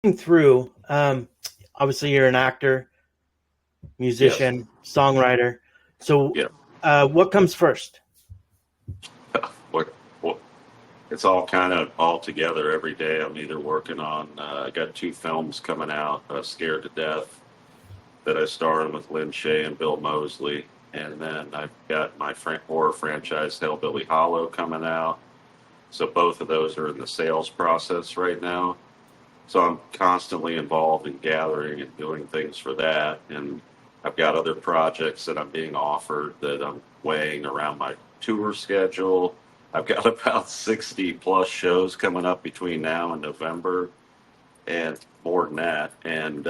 through, obviously you're an actor, Yes. musician, songwriter. So, Yeah. what comes first? What, what, it's all kind of all together every day. I'm either working on, I got two films coming out, Scared to Death, that I star in with Lynn Shay and Bill Mosley. And then I've got my horror franchise, Hellbilly Hollow, coming out. So both of those are in the sales process right now. So I'm constantly involved in gathering and doing things for that. And I've got other projects that I'm being offered that I'm weighing around my tour schedule. I've got about 60 plus shows coming up between now and November and more than that. And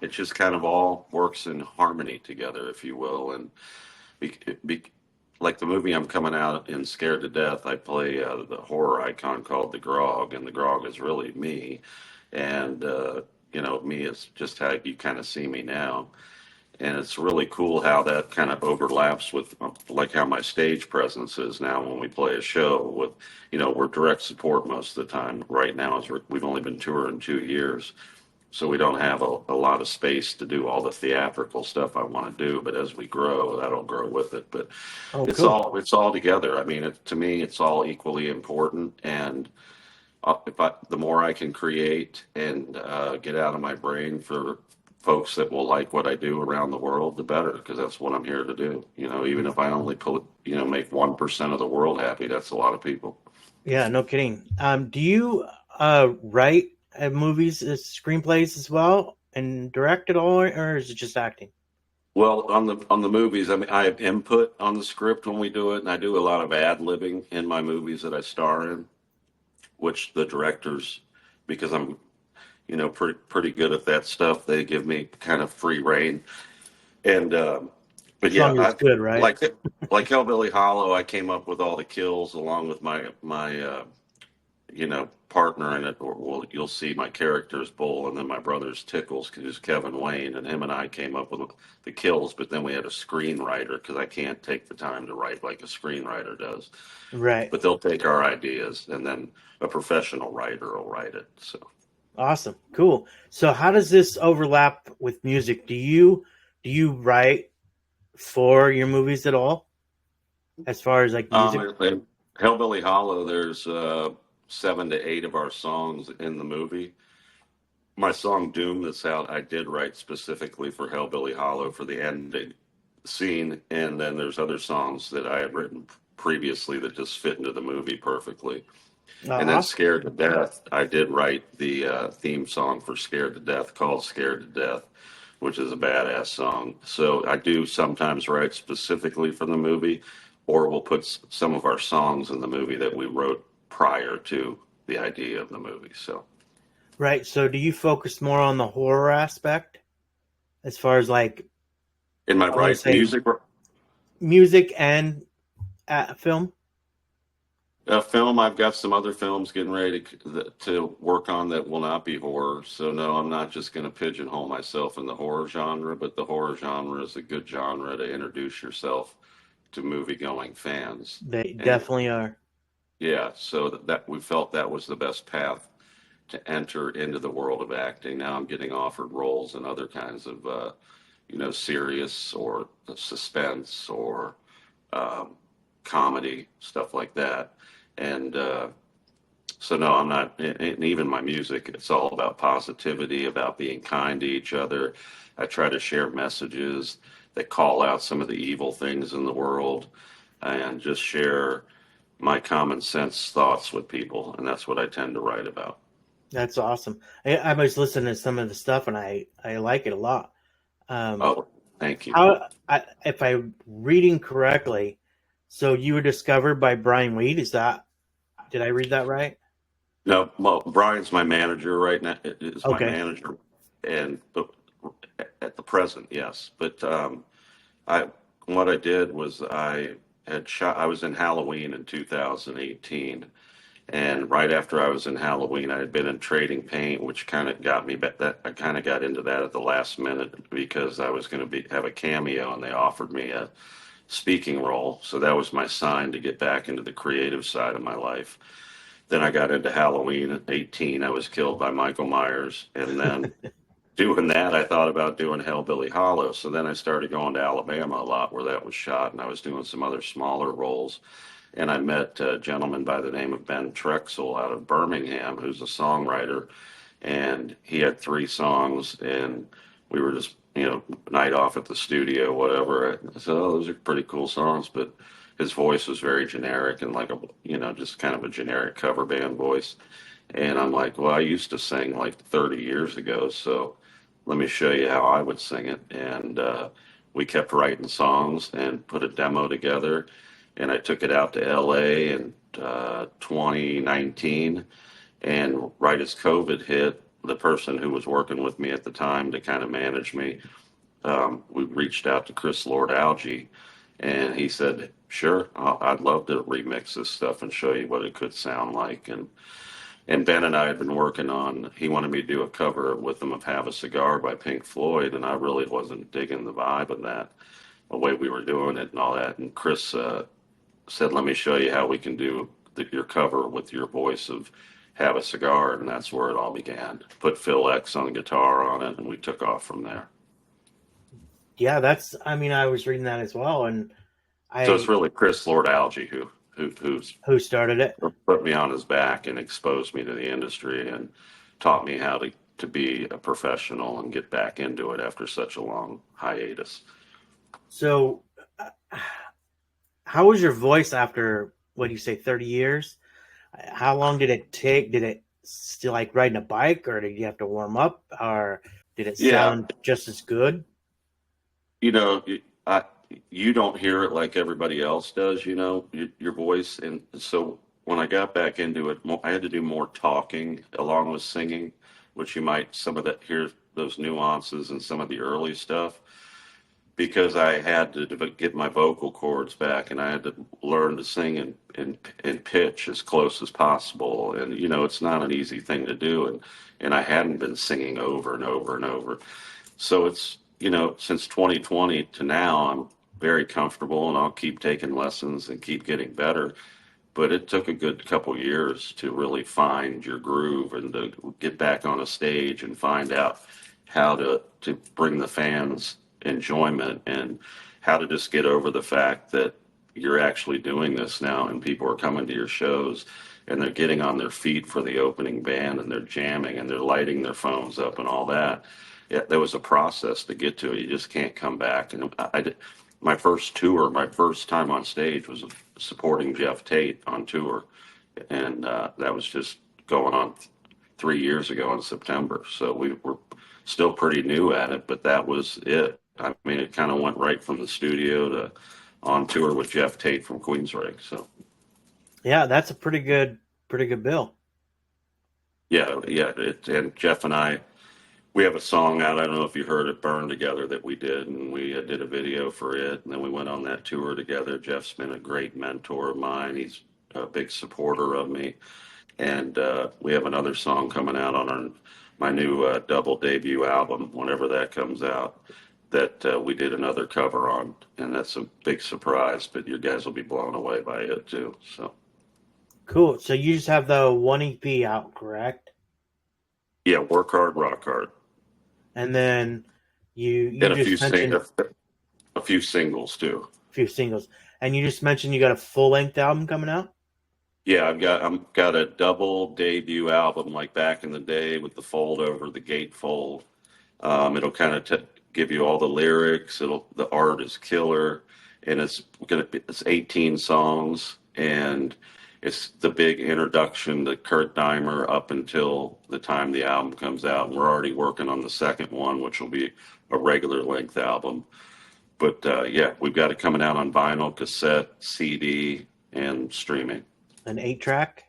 it just kind of all works in harmony together, if you will. And be, be, like the movie I'm coming out in, Scared to Death, I play the horror icon called the Grog, and the Grog is really me. And, me is just how you kind of see me now. And it's really cool how that kind of overlaps with like how my stage presence is now when we play a show with, we're direct support most of the time. Right now, we've only been touring 2 years. So we don't have a lot of space to do all the theatrical stuff I want to do, but as we grow, that'll grow with it. But Oh, it's cool. all together. I mean, to me, it's all equally important. And the more I can create and get out of my brain for folks that will like what I do around the world, the better, because that's what I'm here to do. Even if I only make 1% of the world happy, that's a lot of people. Yeah, no kidding. Do you write movies, screenplays as well, and direct it all, or is it just acting? Well, on the movies, I mean, I have input on the script when we do it, and I do a lot of ad libbing in my movies that I star in, which the directors, because I'm pretty good at that stuff, they give me kind of free reign. And but As yeah, long as it's I good, right? like Hellbilly Hollow. I came up with all the kills along with my partner in it, or well, you'll see my character's Bull, and then my brother's Tickles, who's Kevin Wayne, and him and I came up with the kills. But then we had a screenwriter because I can't take the time to write like a screenwriter does. Right. But they'll take our ideas, and then a professional writer will write it. So. Awesome. Cool. So, how does this overlap with music? Do you write for your movies at all, as far as like music? In Hellbilly Hollow, there's 7 to 8 of our songs in the movie. My song Doom that's out, I did write specifically for Hellbilly Hollow for the ending scene, and then there's other songs that I had written previously that just fit into the movie perfectly. And then Awesome. Scared to Death, I did write the theme song for Scared to Death called Scared to Death, which is a badass song. So I do sometimes write specifically for the movie, or we'll put some of our songs in the movie that we wrote prior to the idea of the movie. So Right. So, do you focus more on the horror aspect, as far as like, in my I want to right say, music music and film? film, I've got some other films getting ready to work on that will not be horror. So no, I'm not just going to pigeonhole myself in the horror genre, but the horror genre is a good genre to introduce yourself to movie going fans. They And definitely are. yeah, so that we felt that was the best path to enter into the world of acting. Now I'm getting offered roles in other kinds of, serious or suspense or um, comedy, stuff like that. And so, no, I'm not, and even my music, it's all about positivity, about being kind to each other. I try to share messages that call out some of the evil things in the world and just share my common sense thoughts with people. And that's what I tend to write about. That's awesome. I was listening to some of the stuff, and I like it a lot. Um, Oh, thank you. if I'm reading correctly, so you were discovered by Brian Weed. Did I read that right? No, well, Brian's my manager right now, is my Okay. manager. And but at the present, yes. But I what I did was I was in Halloween in 2018, and right after I was in Halloween I had been in Trading Paint, which kind of got me back. That I kind of got into that at the last minute because I was going to be have a cameo, and they offered me a speaking role, so that was my sign to get back into the creative side of my life. Then I got into Halloween at 18. I was killed by Michael Myers. And then doing that, I thought about doing Hellbilly Hollow. So then I started going to Alabama a lot where that was shot, and I was doing some other smaller roles. And I met a gentleman by the name of Ben Trexel out of Birmingham, who's a songwriter. And he had 3 songs, and we were just, night off at the studio, whatever. I said, oh, those are pretty cool songs, but his voice was very generic and like just kind of a generic cover band voice. And I'm like, well, I used to sing like 30 years ago, so let me show you how I would sing it. And we kept writing songs and put a demo together. And I took it out to LA in 2019. And right as COVID hit, the person who was working with me at the time to kind of manage me, we reached out to Chris Lord-Alge, and he said, sure, I'd love to remix this stuff and show you what it could sound like. And Ben and I had been working on, he wanted me to do a cover with him of Have a Cigar by Pink Floyd, and I really wasn't digging the vibe of that, the way we were doing it and all that. And Chris said, let me show you how we can do your cover with your voice of Have a Cigar, and that's where it all began. Put Phil X on the guitar on it, and we took off from there. Yeah, I was reading that as well, and So it's really Chris Lord-Alge who started it. Put me on his back and exposed me to the industry and taught me how to be a professional and get back into it after such a long hiatus. So how was your voice after, what do you say, 30 years? How long did it take? Did it still like riding a bike, or did you have to warm up, or did it sound just as good? You don't hear it like everybody else does, your voice. And so when I got back into it, I had to do more talking along with singing, which you might, some of that, hear those nuances and some of the early stuff, because I had to get my vocal cords back, and I had to learn to sing in pitch as close as possible. And, it's not an easy thing to do. And I hadn't been singing over and over and over. So it's, since 2020 to now, I'm very comfortable, and I'll keep taking lessons and keep getting better. But it took a good couple years to really find your groove and to get back on a stage and find out how to bring the fans enjoyment, and how to just get over the fact that you're actually doing this now and people are coming to your shows and they're getting on their feet for the opening band and they're jamming and they're lighting their phones up and all that. There was a process to get to it. You just can't come back. And my first tour, my first time on stage was supporting Jeff Tate on tour. And that was just going on 3 years ago in September. So we were still pretty new at it, but that was it. I mean, it kind of went right from the studio to on tour with Jeff Tate from Queensrÿche. So, yeah, that's a pretty good bill. Yeah. And Jeff and I, we have a song out. I don't know if you heard it, "Burn Together," that we did, and we did a video for it. And then we went on that tour together. Jeff's been a great mentor of mine. He's a big supporter of me. And we have another song coming out on my new double debut album, whenever that comes out, that we did another cover on, and that's a big surprise, but you guys will be blown away by it too. So cool. So you just have the one EP out, correct? Yeah, Work Hard, Rock Hard. And then you and just mentioned a few singles too. A few singles. And you just mentioned you got a full-length album coming out? Yeah, I've got a double debut album, like back in the day with the fold over, the gatefold. It'll kind of give you all the lyrics. The art is killer, and it's 18 songs, and it's the big introduction to Kurt Diemer up until the time the album comes out. And we're already working on the second one, which will be a regular length album. But yeah, we've got it coming out on vinyl, cassette, CD, and streaming. An 8-track?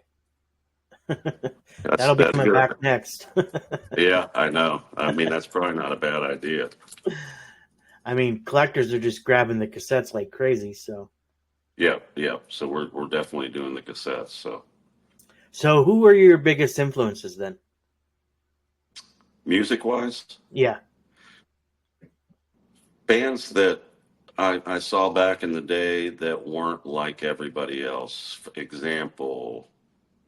That'll be coming back next. Yeah, I know. I mean, that's probably not a bad idea. I mean, collectors are just grabbing the cassettes like crazy, so. Yeah. So we're definitely doing the cassettes. So who are your biggest influences then? Music-wise? Yeah. Bands that I saw back in the day that weren't like everybody else. For example,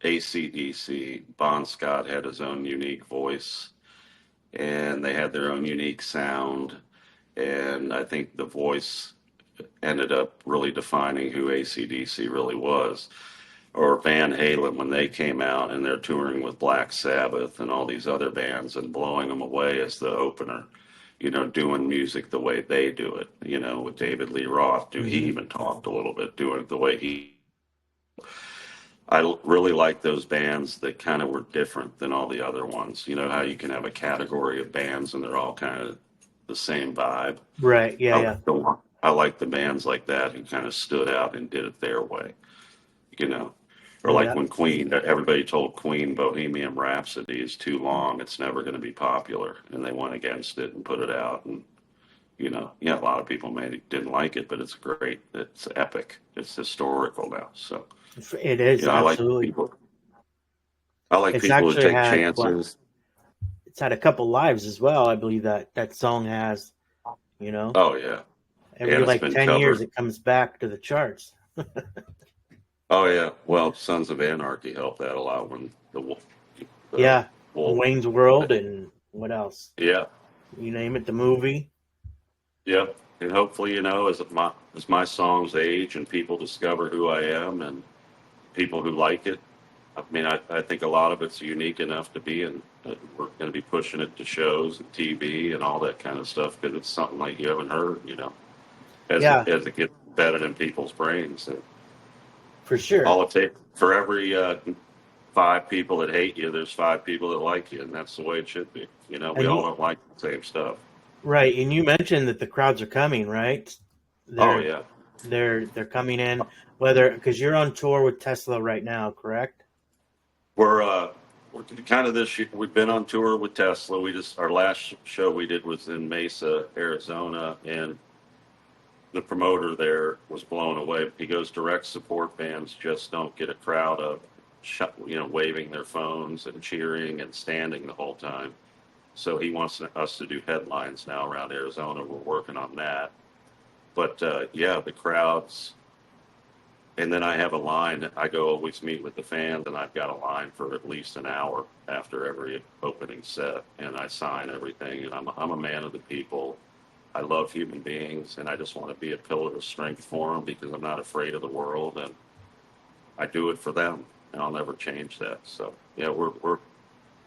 AC/DC. Bon Scott had his own unique voice, and they had their own unique sound. And I think the voice ended up really defining who AC/DC really was. Or Van Halen when they came out and they're touring with Black Sabbath and all these other bands and blowing them away as the opener, doing music the way they do it, with David Lee Roth. He even talked a little bit doing it the way he. I really like those bands that kind of were different than all the other ones. You know how you can have a category of bands and they're all kind of the same vibe. Right. Yeah. I like the bands like that who kind of stood out and did it their way, Or like when Queen, everybody told Queen Bohemian Rhapsody is too long, it's never going to be popular. And they went against it and put it out. And, a lot of people maybe didn't like it, but it's great. It's epic. It's historical now. So It is, absolutely. I like people who take chances. It's had a couple lives as well. I believe that song has, Oh, yeah. Every like 10 years it comes back to the charts. Oh, yeah. Well, Sons of Anarchy helped that a lot when the Wayne's World and what else? Yeah. You name it, the movie. Yep. And hopefully, as my songs age and people discover who I am and people who like it, I mean, I think a lot of it's unique enough to be in. We're going to be pushing it to shows and TV and all that kind of stuff because it's something like you haven't heard, as it gets embedded in people's brains. And for sure. All it takes for every 5 people that hate you, there's 5 people that like you, and that's the way it should be. We all don't like the same stuff. Right, and you mentioned that the crowds are coming, right? They're coming in, because you're on tour with Tesla right now, correct? We're kind of this year. We've been on tour with Tesla. Our last show we did was in Mesa, Arizona, and the promoter there was blown away. He goes, direct support bands just don't get a crowd of, waving their phones and cheering and standing the whole time. So he wants us to do headlines now around Arizona. We're working on that. But the crowds. And then I have a line. I go always meet with the fans, and I've got a line for at least an hour after every opening set, and I sign everything. And I'm a man of the people. I love human beings, and I just want to be a pillar of strength for them because I'm not afraid of the world, and I do it for them, and I'll never change that. So we're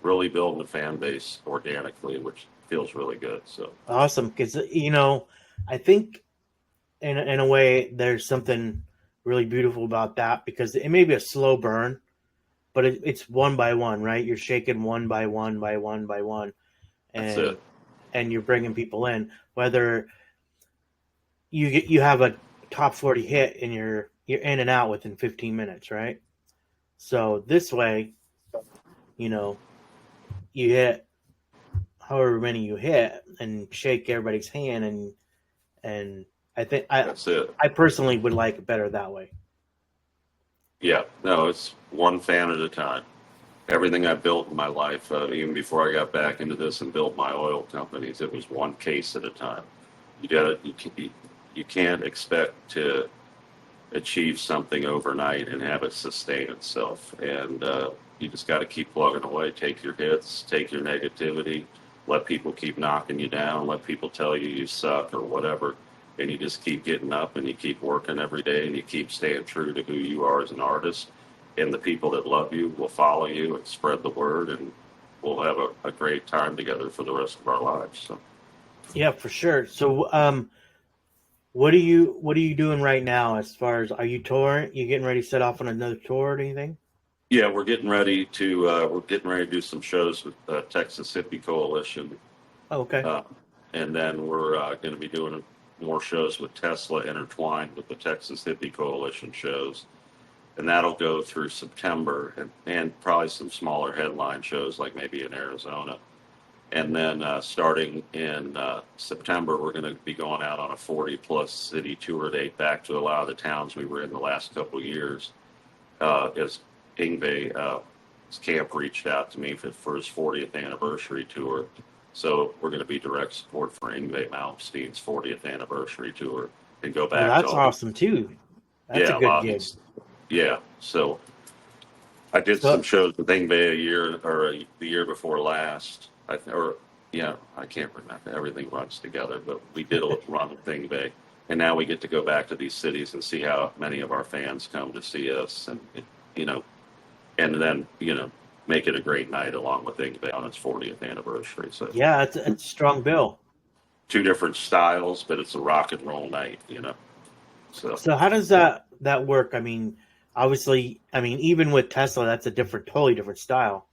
really building a fan base organically, which feels really good. So awesome, because I think in a way there's something really beautiful about that, because it may be a slow burn, but it's one by one, right? You're shaking one by one by one by one, and you're bringing people in. Whether you have a top 40 hit and you're in and out within 15 minutes, right? So this way, you hit however many you hit and shake everybody's hand, and I think that's it. I personally would like it better that way. Yeah, no, it's one fan at a time. Everything I built in my life, even before I got back into this and built my oil companies, it was one case at a time. You can't expect to achieve something overnight and have it sustain itself. And you just got to keep plugging away. Take your hits, take your negativity, let people keep knocking you down, let people tell you suck or whatever. And you just keep getting up and you keep working every day and you keep staying true to who you are as an artist. And the people that love you will follow you and spread the word, and we'll have a great time together for the rest of our lives. So. Yeah, for sure. So, what are you doing right now? As far as, are you touring? You getting ready to set off on another tour or anything? Yeah, we're getting ready to do some shows with Texas Hippie Coalition. Oh, okay. And then we're going to be doing more shows with Tesla intertwined with the Texas Hippie Coalition shows. And that'll go through September and probably some smaller headline shows like maybe in Arizona. And then starting in September, we're going to be going out on a 40-plus city tour date back to a lot of the towns we were in the last couple of years. As Ingve, his camp reached out to me for his 40th anniversary tour. So we're going to be direct support for Ingve Malmsteen's 40th anniversary tour and go back. Well, that's awesome, too. That's a good gig. Yeah, so I did some shows with Thing Bay the year before last. I can't remember. Everything runs together, but we did a run with Thing Bay, and now we get to go back to these cities and see how many of our fans come to see us, and and then make it a great night along with Thing Bay on its 40th anniversary. So yeah, it's a strong bill. Two different styles, but it's a rock and roll night. So how does that work? I mean, obviously, even with Tesla, that's a totally different style.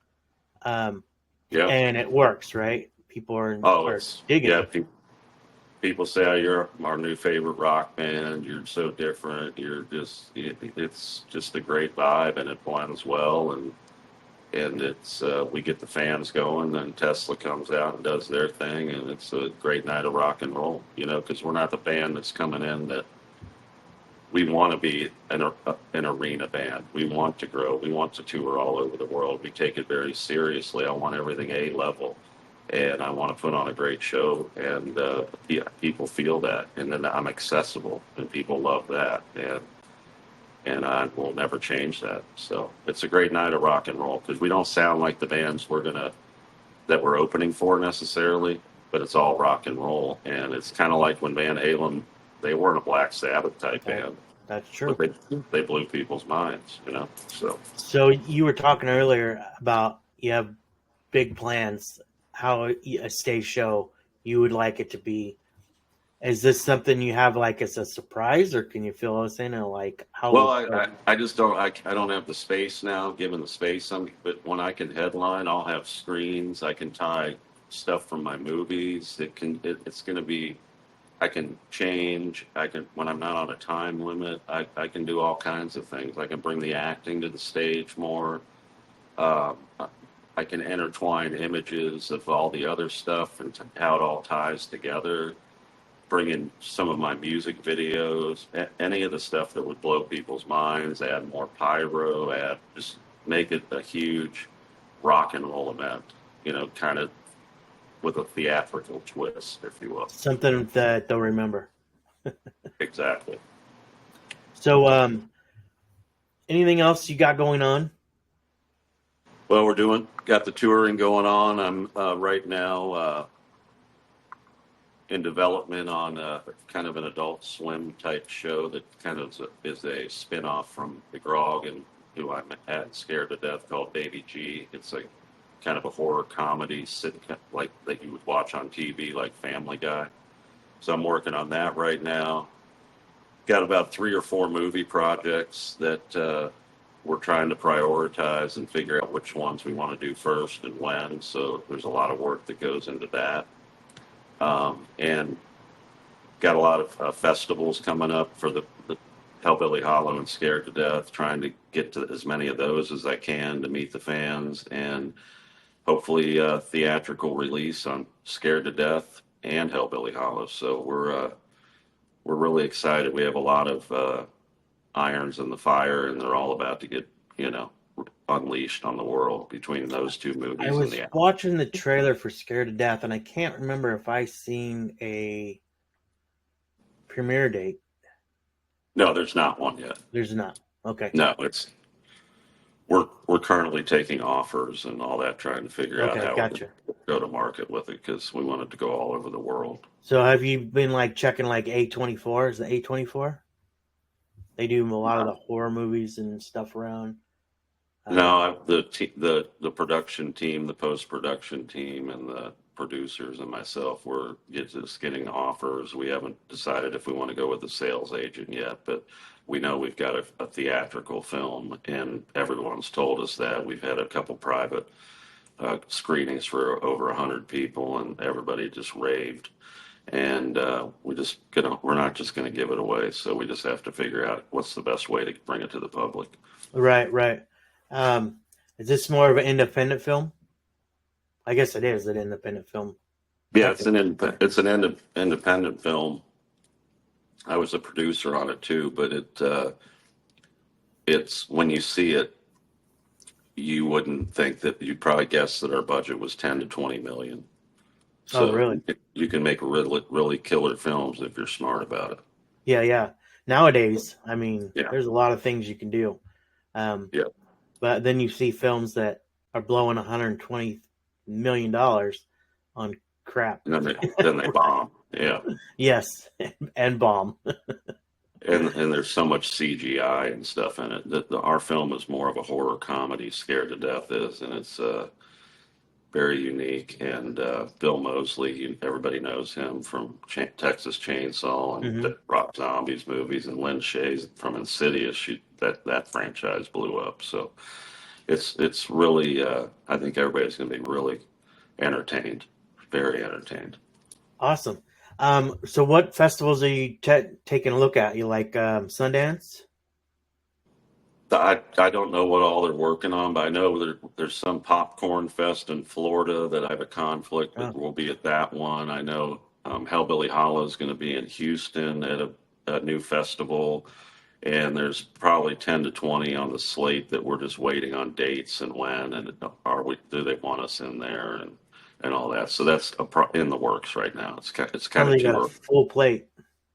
And it works, right? People are digging it. People say, you're our new favorite rock band. You're so different. It's just a great vibe, and it blends well, and it's we get the fans going. Then Tesla comes out and does their thing, and it's a great night of rock and roll. Because we're not the band that's coming in that. We want to be an arena band. We want to grow. We want to tour all over the world. We take it very seriously. I want everything A level, and I want to put on a great show, and people feel that. And then I'm accessible, and people love that, and I will never change that. So it's a great night of rock and roll, because we don't sound like the bands that we're opening for necessarily, but it's all rock and roll. And it's kind of like when Van Halen, they weren't a Black Sabbath type band. That's true. But they blew people's minds, So you were talking earlier about you have big plans, how a stage show you would like it to be. Is this something you have like as a surprise, or can you fill us in on like how? Well, I just don't. I don't have the space now. Given the space, but when I can headline, I'll have screens. I can tie stuff from my movies. It's going to be. I can change. When I'm not on a time limit, I can do all kinds of things. I can bring the acting to the stage more. I can intertwine images of all the other stuff and how it all ties together. Bring in some of my music videos, any of the stuff that would blow people's minds. Add more pyro. Just make it a huge rock and roll event. Kind of. With a theatrical twist, if you will. Something that they'll remember. Exactly. So, anything else you got going on? Well, got the touring going on. I'm right now in development on kind of an Adult Swim type show that kind of is a spin-off from the Grog and who I'm scared to death, called Baby G. It's like kind of a horror comedy like that you would watch on TV, like Family Guy. So I'm working on that right now. Got about 3 or 4 movie projects that we're trying to prioritize and figure out which ones we want to do first and when. So there's a lot of work that goes into that. And got a lot of festivals coming up for the Hellbilly Hollow and Scared to Death, trying to get to as many of those as I can to meet the fans, and hopefully theatrical release on Scared to Death and Hellbilly Hollow. So we're really excited. We have a lot of irons in the fire, and they're all about to get unleashed on the world between those 2 movies. I was watching the trailer for Scared to Death, and I can't remember if I seen a premiere date. No, there's not one yet. There's not. Okay. No, we're currently taking offers and all that, trying to figure out how to go to market with it, because we want it to go all over the world. So have you been like checking like A24? Is it A24? They do a lot of the horror movies and stuff around. No, the production team, the post-production team, and the producers and myself were just getting offers. We haven't decided if we want to go with a sales agent yet, but we know we've got a theatrical film, and everyone's told us that. We've had a couple private screenings for over 100 people, and everybody just raved. And we're not just gonna give it away. So we just have to figure out what's the best way to bring it to the public. Right. Is this more of an independent film? I guess it is an independent film. Yeah, it's an independent film. I was a producer on it too, but it's when you see it, you wouldn't think that. You'd probably guess that our budget was 10 to 20 million. So really? You can make really killer films if you're smart about it. Yeah. Nowadays, there's a lot of things you can do. Yeah. But then you see films that are blowing $120 million on crap. And then they bomb. Yeah. Yes, and bomb. And there's so much CGI and stuff in it. Our film is more of a horror comedy. Scared to Death is, and it's very unique. And Bill Moseley, everybody knows him from Texas Chainsaw and Hmm. the Rob Zombies movies, and Lynn Shays from Insidious. That franchise blew up. So it's really. I think everybody's going to be really entertained, very entertained. Awesome. So what festivals are you taking a look at? You like Sundance? I don't know what all they're working on, but I know there's some popcorn fest in Florida that I have a conflict, but Oh, we'll be at that one. I know Hellbilly Hollow is going to be in Houston at a new festival, and there's probably 10 to 20 on the slate that we're just waiting on dates and when, and do they want us in there and all that. So that's in the works right now. It's kind sounds of like you too got a early. full plate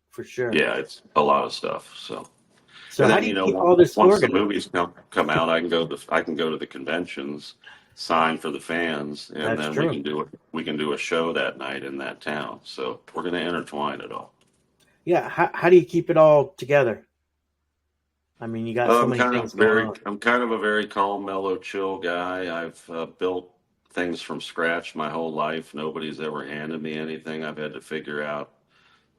for sure. Yeah, it's a lot of stuff. So. So And how then do you keep all this once the organized? movies come out, I can go to the conventions, sign for the fans, and That's then true. we can do a show that night in that town. So we're going to intertwine it all. Yeah. How do you keep it all together? I mean, you got so many things going on. I'm kind of a very calm, mellow, chill guy. I've built things from scratch my whole life. Nobody's ever handed me anything. I've had to figure out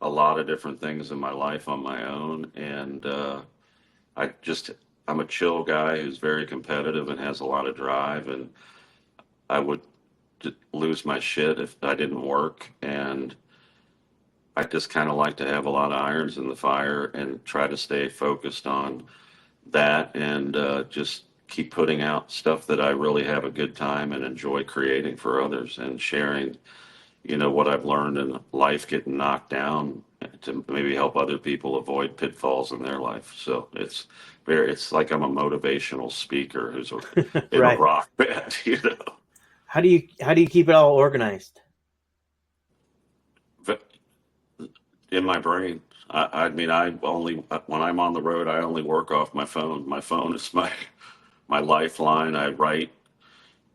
a lot of different things in my life on my own, and I just I'm a chill guy who's very competitive and has a lot of drive, and I would lose my shit if I didn't work. And I just kind of like to have a lot of irons in the fire and try to stay focused on that and just keep putting out stuff that I really have a good time and enjoy creating for others and sharing, what I've learned in life, getting knocked down to maybe help other people avoid pitfalls in their life. So it's like I'm a motivational speaker who's in a Right. rock band. How do you keep it all organized? But in my brain. I mean, I only when I'm on the road, I only work off my phone. My phone is my lifeline. I write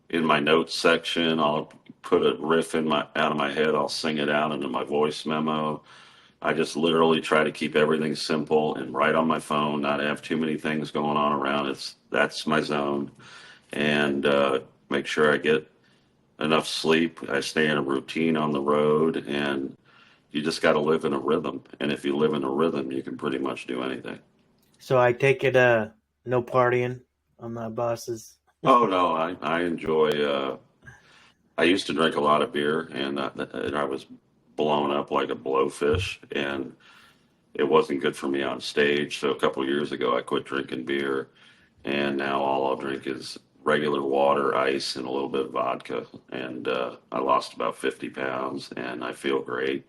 in my notes section. I'll put a riff out of my head. I'll sing it out into my voice memo. I just literally try to keep everything simple and write on my phone, not have too many things going on around. That's my zone, and make sure I get enough sleep. I stay in a routine on the road, and you just got to live in a rhythm. And if you live in a rhythm, you can pretty much do anything. So I take it no partying on the buses. Oh no, I enjoy. I used to drink a lot of beer, and I was blown up like a blowfish, and it wasn't good for me on stage. So a couple of years ago, I quit drinking beer, and now all I'll drink is regular water, ice, and a little bit of vodka. And I lost about 50 pounds, and I feel great.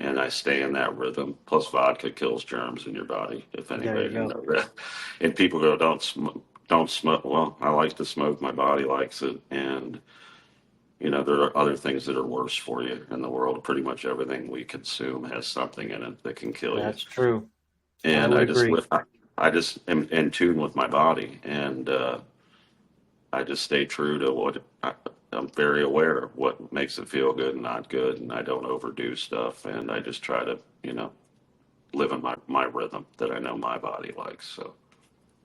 And I stay in that rhythm. Plus, vodka kills germs in your body, if There anybody you didn't go. know that. And people go, don't smoke, don't smoke. Well, I like to smoke. My body likes it, and there are other things that are worse for you in the world. Pretty much everything we consume has something in it that can kill you. That's true. I And would agree. I just am in tune with my body, and I just stay true to I'm very aware of what makes it feel good and not good, and I don't overdo stuff, and I just try to, live in my rhythm that I know my body likes. So,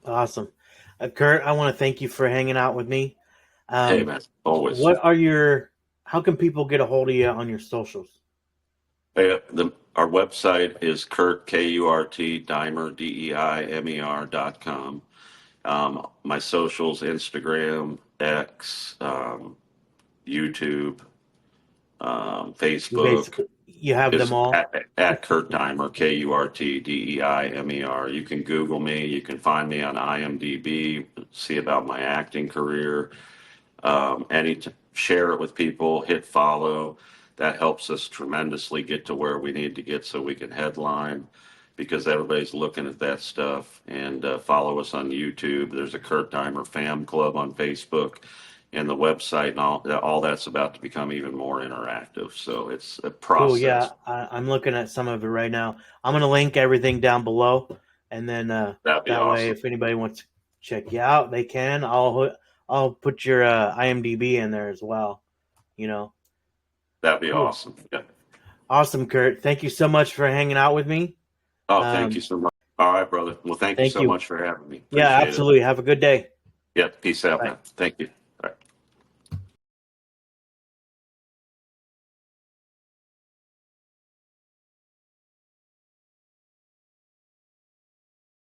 Awesome. Kurt, I want to thank you for hanging out with me. hey, Um, man, always. what are how can people get a hold of you on your socials? Hey, our website is Kurt Diemer DEIMER.com. My socials: Instagram, X, YouTube, You Facebook. basically, you have them Is all. at Kurt Diemer, KurtDeimer. You can Google me. You can find me on IMDb, see about my acting career. Share it with people, hit follow. That helps us tremendously get to where we need to get so we can headline because everybody's looking at that stuff. And follow us on YouTube. There's a Kurt Diemer Fam Club on Facebook and the website, and all that's about to become even more interactive. So it's a Cool. Yeah, process. I'm looking at some of it right now. I'm going to link everything down below, and then That'd be that way, awesome. if anybody wants to check you out, they can. I'll put your IMDb in there as well. You know, That'd be cool. awesome. Yeah. Awesome, Kurt. Thank you so much for hanging out with me. Oh, thank you so much. All right, brother. Well, thank you so much for having me. Yeah, Appreciate absolutely. it. Have a good day. Yeah, peace out, Bye. man. Thank you.